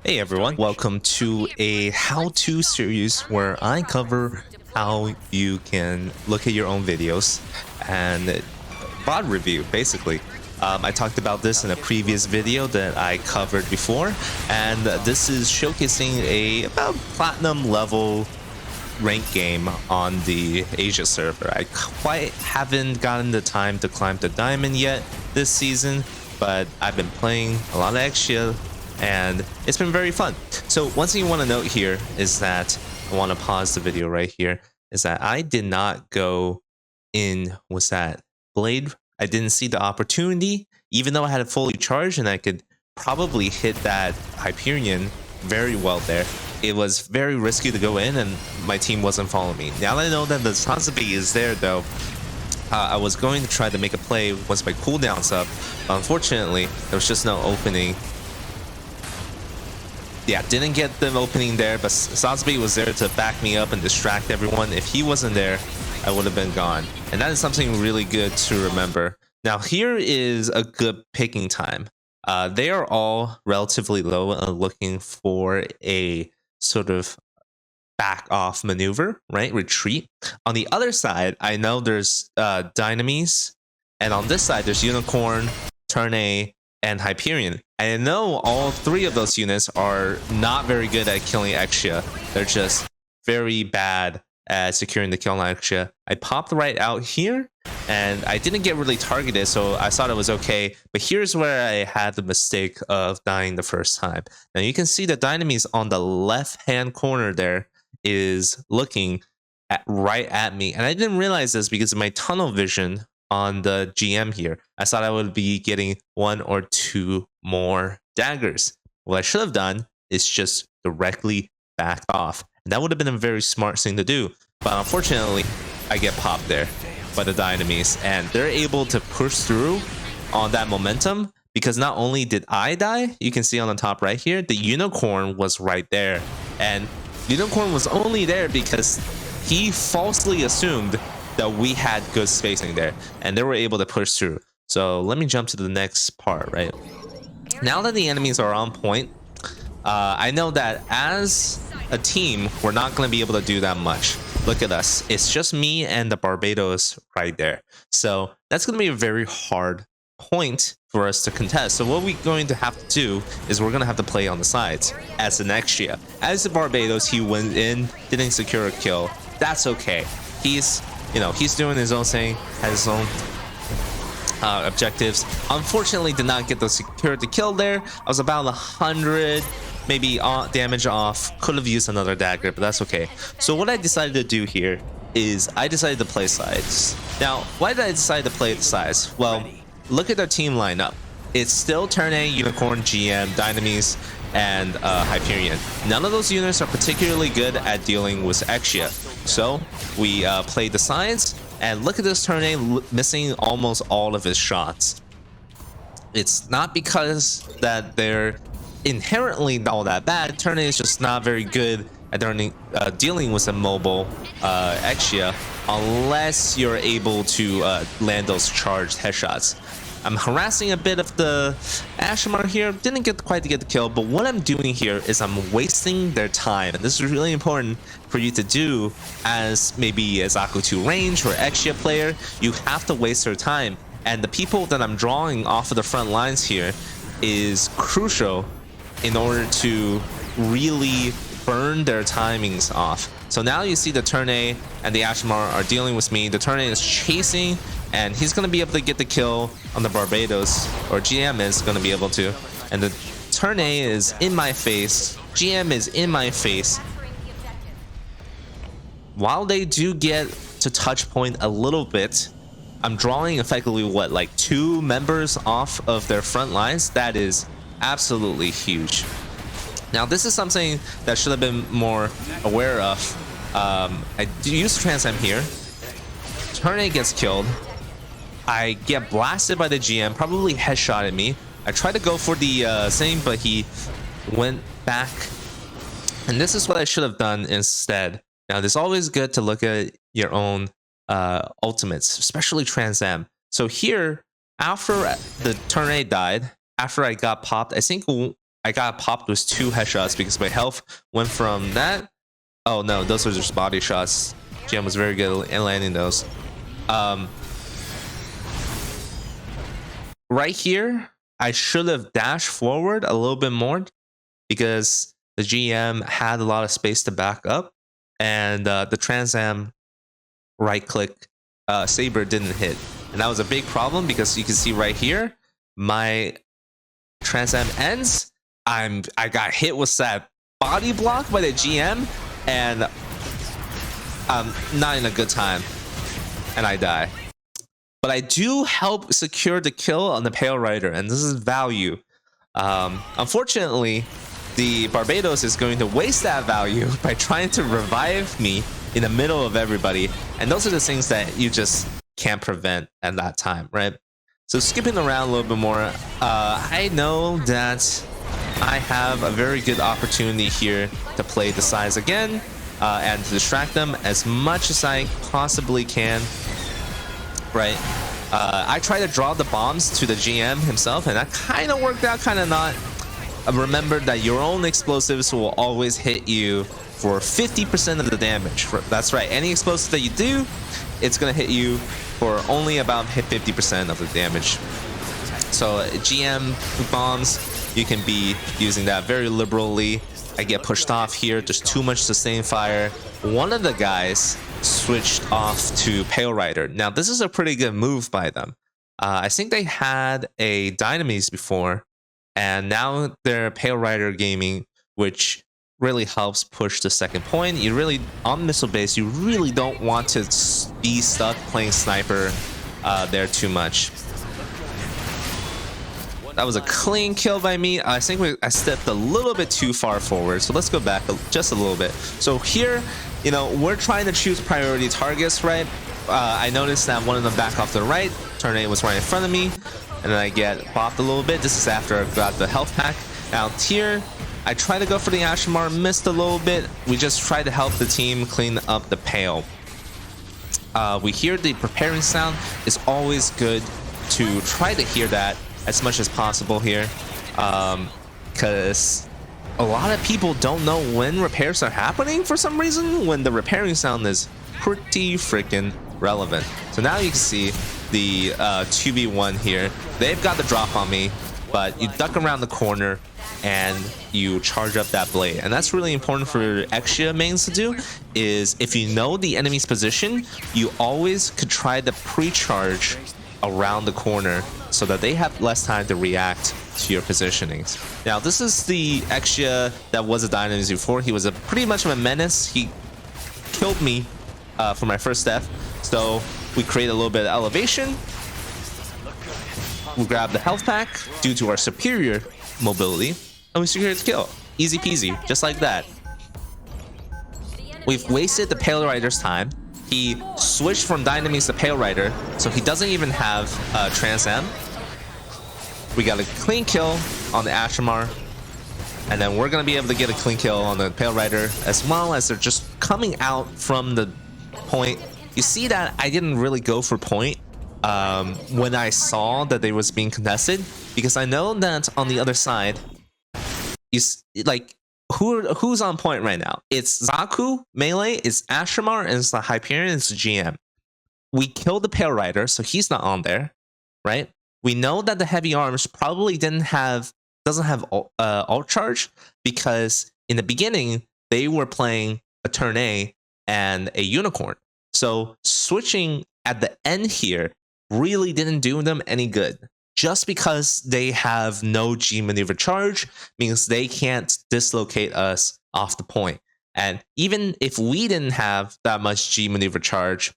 Hey everyone, welcome to a how-to series where I cover how you can look at your own videos and VOD review, basically. I talked about this in a previous video that I covered before, and this is showcasing a about platinum level rank game on the Asia server. I quite haven't gotten the time to climb to diamond yet this season, but I've been playing a lot of Exia and it's been very fun. So one thing you want to note here is that I want to pause the video right here, is that I did not go in, what's that, Blade. I didn't see the opportunity, even though I had it fully charged and I could probably hit that Hyperion very well there. It was very risky to go in and my team wasn't following me. Now that I know that the Sazabi is there though, I was going to try to make a play once my cooldown's up, but unfortunately there was just no opening. Yeah, didn't get the opening there, but Sazabi was there to back me up and distract everyone. If he wasn't there, I would have been gone. And that is something really good to remember. Now, here is a good picking time. They are all relatively low and looking for a sort of back off maneuver, right? Retreat. On the other side, I know there's Dynamis, and on this side, there's Unicorn, Turn A, and Hyperion. I know all three of those units are not very good at killing Exia. They're just very bad at securing the kill on Exia. I popped right out here, and I didn't get really targeted, so I thought it was okay. But here's where I had the mistake of dying the first time. Now you can see the Dynamis on the left-hand corner there is looking right at me, and I didn't realize this because of my tunnel vision on the GM here. I thought I would be getting one or two more daggers. What I should have done is just directly back off, and that would have been a very smart thing to do. But unfortunately, I get popped there by the Dynamis, and they're able to push through on that momentum because not only did I die, you can see on the top right here, the Unicorn was right there, and Unicorn was only there because he falsely assumed that we had good spacing there, and they were able to push through. So let me jump to the next part, right? Now that the enemies are on point, I know that as a team, we're not going to be able to do that much. Look at us. It's just me and the Barbados right there. So that's going to be a very hard point for us to contest. So what we're going to have to do is we're going to have to play on the sides as an Exia. As the Barbados, he went in, didn't secure a kill. That's okay. He's doing his own thing, has his own objectives. Unfortunately, did not get the security kill there. I was about 100 maybe damage off. Could have used another dagger, but that's okay. So what I decided to do here is I decided to play sides. Now, why did I decide to play the sides? Well, look at their team lineup. It's still Turn A, Unicorn, GM, Dynamis, and Hyperion. None of those units are particularly good at dealing with Exia. So we played the sides, and look at this Turn A missing almost all of his shots. It's not because that they're inherently all that bad. Turn A is just not very good at dealing with a mobile Exia unless you're able to land those charged headshots. I'm harassing a bit of the Ashmar here. Didn't quite get the kill, but what I'm doing here is I'm wasting their time. And this is really important for you to do as maybe a Zaku 2 range or Exia player. You have to waste their time. And the people that I'm drawing off of the front lines here is crucial in order to really burn their timings off. So now you see the Turn A and the Ashmar are dealing with me. The Turn A is chasing, and he's going to be able to get the kill on the Barbados, or GM is going to be able to. And the Turn A is in my face. GM is in my face. While they do get to touch point a little bit, I'm drawing effectively, what, like 2 members off of their front lines? That is absolutely huge. Now, this is something that should have been more aware of. I do use Trans M here. Turn A gets killed. I get blasted by the GM, probably headshotted me. I tried to go for the same, but he went back. And this is what I should have done instead. Now, it's always good to look at your own ultimates, especially Trans M. So here, after the Turn A died, after I got popped, I think I got popped with 2 headshots because my health went from that. Oh no, those were just body shots. GM was very good at landing those. Right here, I should have dashed forward a little bit more because the GM had a lot of space to back up, and the Trans Am right click saber didn't hit, and that was a big problem because you can see right here my Trans Am ends. I got hit with that body block by the GM, and I'm not in a good time, and I die. But I do help secure the kill on the Pale Rider, and this is value. Unfortunately, the Barbados is going to waste that value by trying to revive me in the middle of everybody, and those are the things that you just can't prevent at that time, right? So skipping around a little bit more, I know that I have a very good opportunity here to play the size again and to distract them as much as I possibly can. Right, I try to draw the bombs to the GM himself, and that kind of worked out, kind of not. Remember that your own explosives will always hit you for 50% of the damage. That's right, any explosive that you do, it's gonna hit you for only about 50% of the damage. So GM bombs, you can be using that very liberally. I get pushed off here, there's too much sustained fire. One of the guys switched off to Pale Rider. Now this is a pretty good move by them. I think they had a Dynamis before, and now they're Pale Rider gaming, which really helps push the second point. You really, on missile base, you really don't want to be stuck playing sniper there too much. That was a clean kill by me. I think I stepped a little bit too far forward, so let's go back just a little bit. So here, you know, we're trying to choose priority targets, right? I noticed that one of them back off to the right. Turn 8 was right in front of me, and then I get bopped a little bit. This is after I got the health pack. Now here, I try to go for the Ashimar, missed a little bit. We just try to help the team clean up the Pale. We hear the preparing sound. It's always good to try to hear that as much as possible here, because a lot of people don't know when repairs are happening for some reason, when the repairing sound is pretty freaking relevant. So now you can see the 2v1 here. They've got the drop on me, but you duck around the corner and you charge up that blade, and that's really important for extra mains to do. Is if you know the enemy's position, you always could try to pre-charge around the corner so that they have less time to react to your positionings. Now this is the extra that was a Dynamis before. He was pretty much of a menace. He killed me for my first death, so we create a little bit of elevation. We grab the health pack due to our superior mobility, and we secure the kill. Easy peasy, just like that. We've wasted the Pale Rider's time. He switched from Dynamis to Pale Rider, so he doesn't even have Trans Am. We got a clean kill on the Ashimar, and then we're gonna be able to get a clean kill on the Pale Rider, as well as they're just coming out from the point. You see that I didn't really go for point when I saw that they was being contested, because I know that on the other side, like, who's on point right now? It's Zaku, melee, it's Ashimar, and it's the Hyperion, it's the GM. We killed the Pale Rider, so he's not on there, right? We know that the heavy arms probably doesn't have ult charge, because in the beginning they were playing a turn A and a unicorn. So switching at the end here really didn't do them any good. Just because they have no G maneuver charge means they can't dislocate us off the point. And even if we didn't have that much G maneuver charge,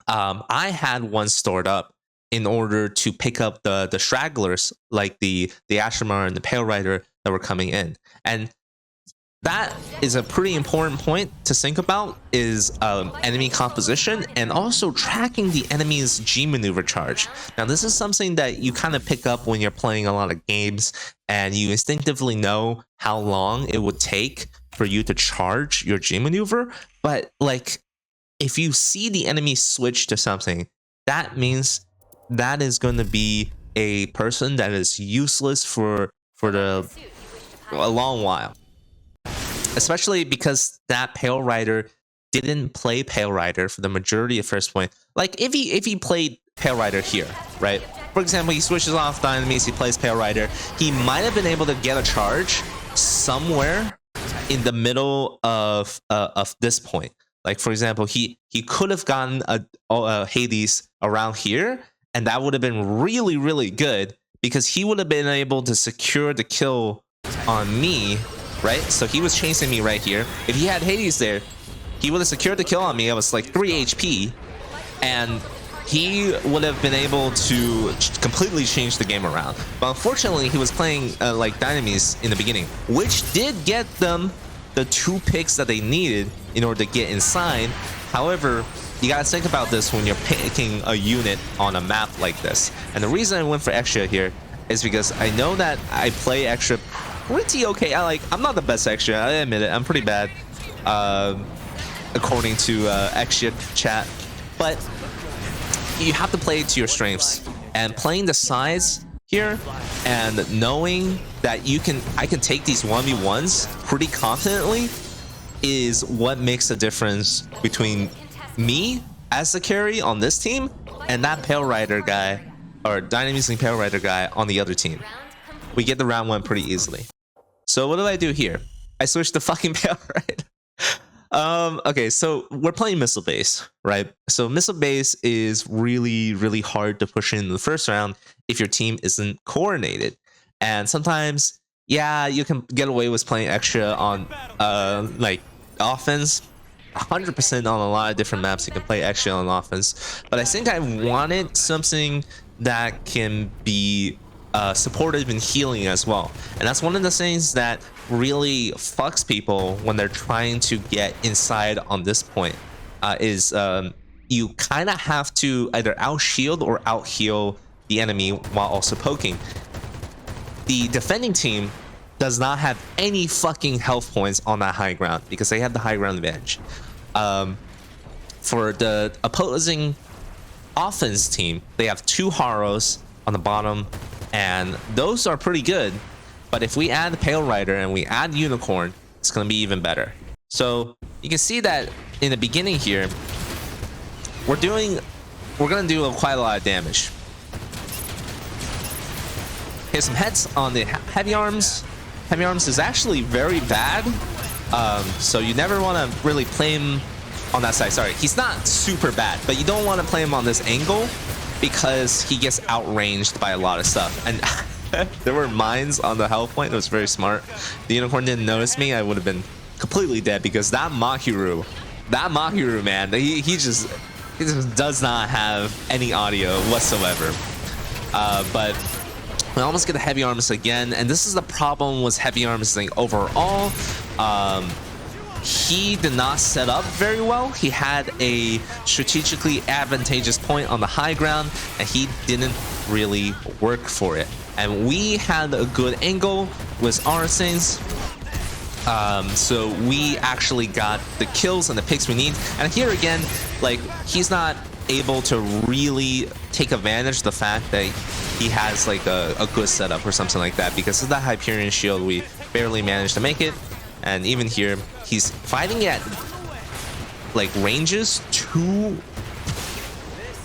I had one stored up in order to pick up the stragglers, like the Ashimar and the Pale Rider that were coming in. And that is a pretty important point to think about, is enemy composition and also tracking the enemy's G maneuver charge. Now this is something that you kind of pick up when you're playing a lot of games, and you instinctively know how long it would take for you to charge your G maneuver. But like, if you see the enemy switch to something, that means that is going to be a person that is useless for the a long while. Especially because that Pale Rider didn't play Pale Rider for the majority of first point. Like if he played Pale Rider here, right? For example, he switches off the enemies, he plays Pale Rider. He might have been able to get a charge somewhere in the middle of this point. Like for example, he could have gotten a Hades around here, and that would have been really, really good because he would have been able to secure the kill on me, right? So he was chasing me right here. If he had Hades there, he would have secured the kill on me. I was like 3 HP, and he would have been able to completely change the game around. But unfortunately, he was playing like Dynamis in the beginning, which did get them the 2 picks that they needed in order to get inside. However, you gotta think about this when you're picking a unit on a map like this. And the reason I went for Extra here is because I know that I play Extra pretty okay. I'm not the best Extra, I admit it, I'm pretty bad, according to Extra chat. But you have to play to your strengths, and playing the size here and knowing that I can take these 1v1s pretty confidently is what makes a difference between me as the carry on this team and that Pale Rider guy, or Dynamising Pale Rider guy on the other team. We get the round 1 pretty easily. So what do I do here? I switch to fucking Pale Rider. Okay, so we're playing Missile Base, right? So Missile Base is really, really hard to push in the first round if your team isn't coordinated. And sometimes, yeah, you can get away with playing Extra on like offense. 100% on a lot of different maps you can play Extra on offense. But I think I wanted something that can be supportive and healing as well. And that's one of the things that really fucks people when they're trying to get inside on this point, is you kind of have to either out shield or out heal the enemy while also poking. The defending team does not have any fucking health points on that high ground because they have the high ground advantage. For the opposing offense team, they have 2 Haros on the bottom, and those are pretty good. But if we add the Pale Rider and we add Unicorn, it's going to be even better. So you can see that in the beginning here, we're going to do quite a lot of damage. Here's some heads on the Heavy Arms. Heavy Arms is actually very bad. So you never want to really play him on that side. Sorry, he's not super bad, but you don't want to play him on this angle because he gets outranged by a lot of stuff. And there were mines on the health point. It was very smart. The Unicorn didn't notice me. I would have been completely dead because that Mahiru, man, he just does not have any audio whatsoever. But we almost get the Heavy Arms again, and this is the problem with Heavy Arms thing overall. He did not set up very well. He had a strategically advantageous point on the high ground, and he didn't really work for it. And we had a good angle with our things, so we actually got the kills and the picks we need. And here again, like, he's not able to really take advantage of the fact that he has like a good setup or something like that, because of the Hyperion shield we barely managed to make it. And even here, he's fighting at like ranges too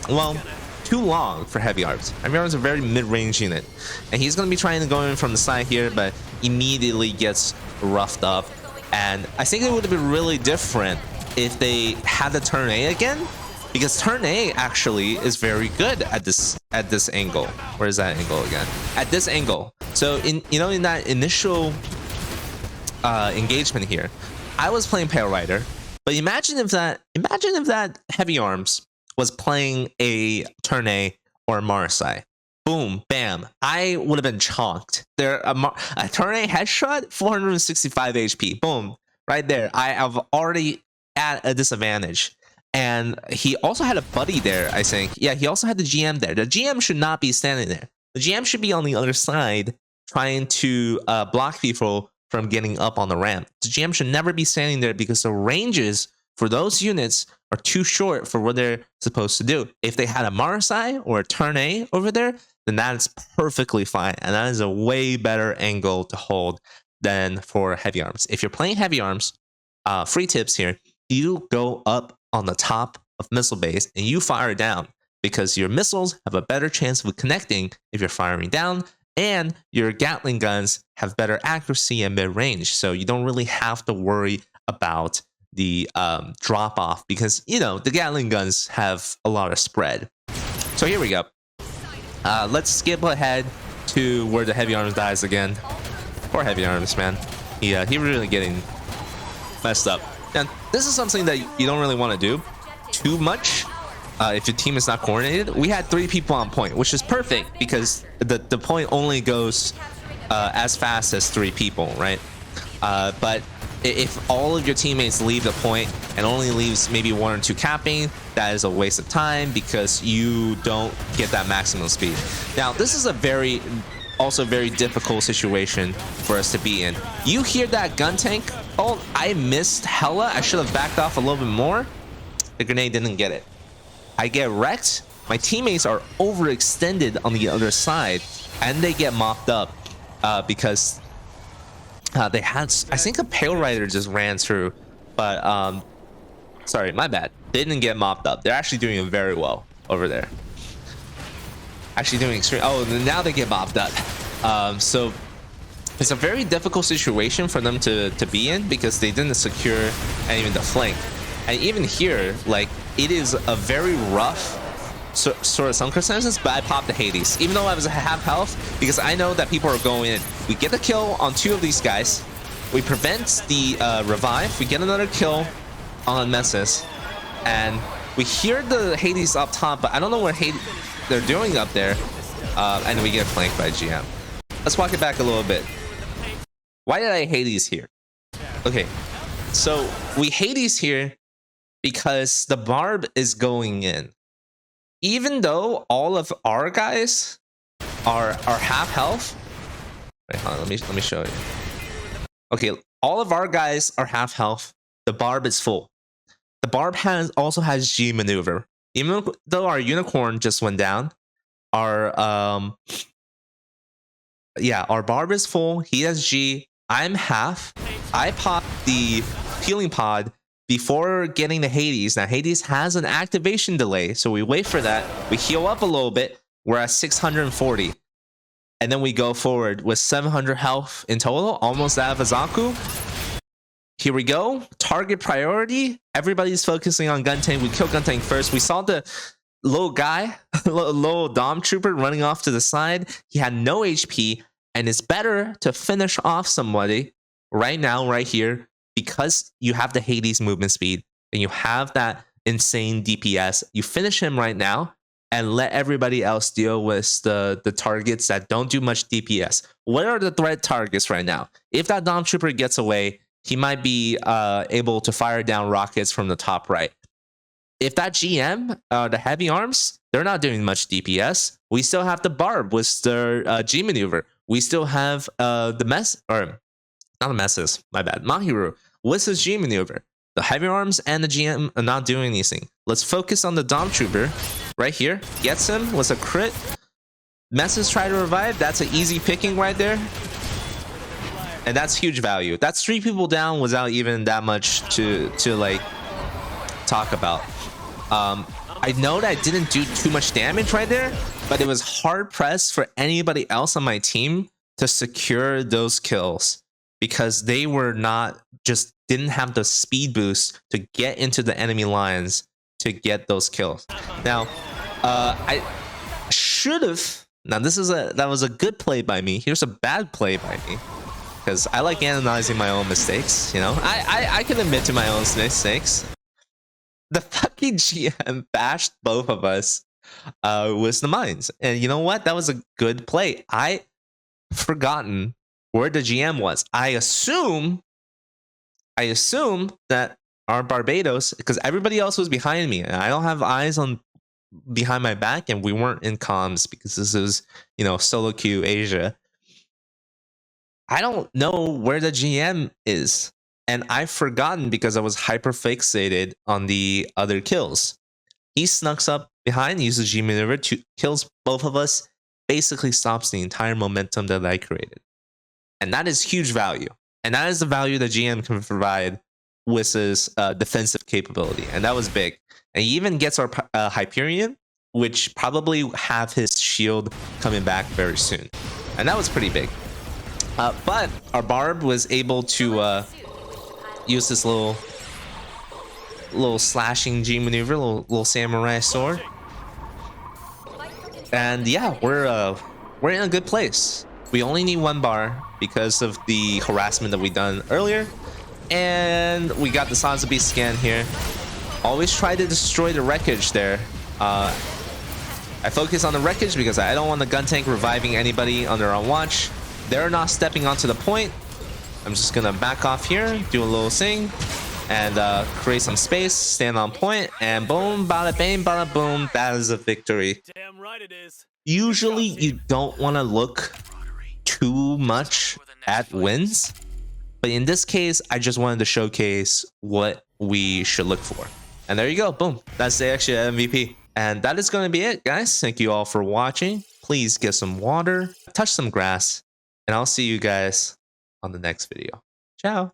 long for Heavy Arms. Heavy Arms are a very mid-range unit, and he's going to be trying to go in from the side here, but immediately gets roughed up. And I think it would have been really different if they had the turn A again, because turn A actually is very good at this angle. Where is that angle again? At this angle. So in that initial engagement here, I was playing Pale Rider, but imagine if that Heavy Arms was playing a turn A or a Marseille. Boom, bam, I would have been chalked. There, a turn A headshot, 465 HP. Boom, right there. I have already at a disadvantage. And he also had a buddy there, I think. Yeah, he also had the GM there. The GM should not be standing there. The GM should be on the other side trying to block people from getting up on the ramp. The GM should never be standing there because the ranges for those units are too short for what they're supposed to do. If they had a Marseille or a turn A over there, then that is perfectly fine. And that is a way better angle to hold than for heavy arms. If you're playing heavy arms, free tips here, you go up on the top of missile base and you fire down, because your missiles have a better chance of connecting if you're firing down, and your Gatling guns have better accuracy and mid-range, so you don't really have to worry about the drop-off, because, you know, the Gatling guns have a lot of spread. So here we go. Let's skip ahead to where the heavy arms dies again. Poor heavy arms, man. He really getting messed up. And this is something that you don't really want to do too much if your team is not coordinated. We had 3 people on point, which is perfect because the point only goes as fast as 3 people, right? But if all of your teammates leave the point and only leaves maybe 1 or 2 capping, that is a waste of time because you don't get that maximum speed. Now, this is a also very difficult situation for us to be in. You hear that gun tank? Oh, I missed hella. I should have backed off a little bit more. The grenade didn't get it. I get wrecked. My teammates are overextended on the other side, and they get mopped up because they had, I think, a Pale Rider just ran through, but sorry, my bad. They didn't get mopped up. They're actually doing very well over there. Actually doing extreme. Oh, now they get mopped up. So it's a very difficult situation for them to be in because they didn't secure and even the flank. And even here, like, it is a very rough sort of circumstances, but I popped the Hades, even though I was at half health, because I know that people are going in. We get the kill on 2 of these guys. We prevent the revive. We get another kill on Messes. And we hear the Hades up top, but I don't know what they're doing up there. And we get flanked by GM. Let's walk it back a little bit. Why did I Hades here? Okay, so we Hades here because the Barb is going in. Even though all of our guys are half health. Wait, hold on, let me show you. Okay, all of our guys are half health. The Barb is full. The Barb also has G maneuver. Even though our unicorn just went down, our Barb is full. He has G. I'm half. I popped the healing pod before getting the Hades. Now Hades has an activation delay, so we wait for that. We heal up a little bit. We're at 640, and then we go forward with 700 health in total, almost that of a Zaku. Here we go. Target priority. Everybody's focusing on Guntank. We kill Guntank first. We saw the little guy, little Dom Trooper running off to the side. He had no HP, and it's better to finish off somebody right now, right here, because you have the Hades movement speed and you have that insane DPS. You finish him right now and let everybody else deal with the targets that don't do much DPS. What are the threat targets right now? If that Dom Trooper gets away, he might be able to fire down rockets from the top right. If that GM, the heavy arms, they're not doing much DPS. We still have the Barb with their G maneuver. We still have not the Messes, my bad, Mahiru with his G maneuver. The heavy arms and the GM are not doing anything. Let's focus on the Dom Trooper right here. Gets him with a crit. Messes try to revive. That's an easy picking right there. And that's huge value. That's 3 people down without even that much to like talk about. I know that I didn't do too much damage right there, but it was hard pressed for anybody else on my team to secure those kills because they were didn't have the speed boost to get into the enemy lines to get those kills. Now, I should have. Now that was a good play by me. Here's a bad play by me. Because I like analyzing my own mistakes, you know? I can admit to my own mistakes. The fucking GM bashed both of us with the mines. And you know what? That was a good play. I forgotten where the GM was. I assume that our Barbados, because everybody else was behind me. And I don't have eyes on behind my back, and we weren't in comms because this is, you know, solo queue Asia. I don't know where the GM is, and I've forgotten because I was hyper fixated on the other kills. He snucks up behind, uses G maneuver, kills both of us, basically stops the entire momentum that I created. And that is huge value. And that is the value that GM can provide with his defensive capability. And that was big. And he even gets our Hyperion, which probably have his shield coming back very soon. And that was pretty big. But our Barb was able to use this little slashing G maneuver, little samurai sword. And yeah, we're in a good place. We only need 1 bar because of the harassment that we done earlier. And we got the Sons of Beast scan here. Always try to destroy the wreckage there. I focus on the wreckage because I don't want the gun tank reviving anybody on their own watch. They're not stepping onto the point. I'm just gonna back off here, do a little thing, and create some space, stand on point, and boom, bada bang, bada boom. That is a victory. Damn right it is. Usually, you don't want to look too much at wins, but in this case, I just wanted to showcase what we should look for. And there you go, boom. That's the actual MVP. And that is going to be it, guys. Thank you all for watching. Please get some water, touch some grass, and I'll see you guys on the next video. Ciao.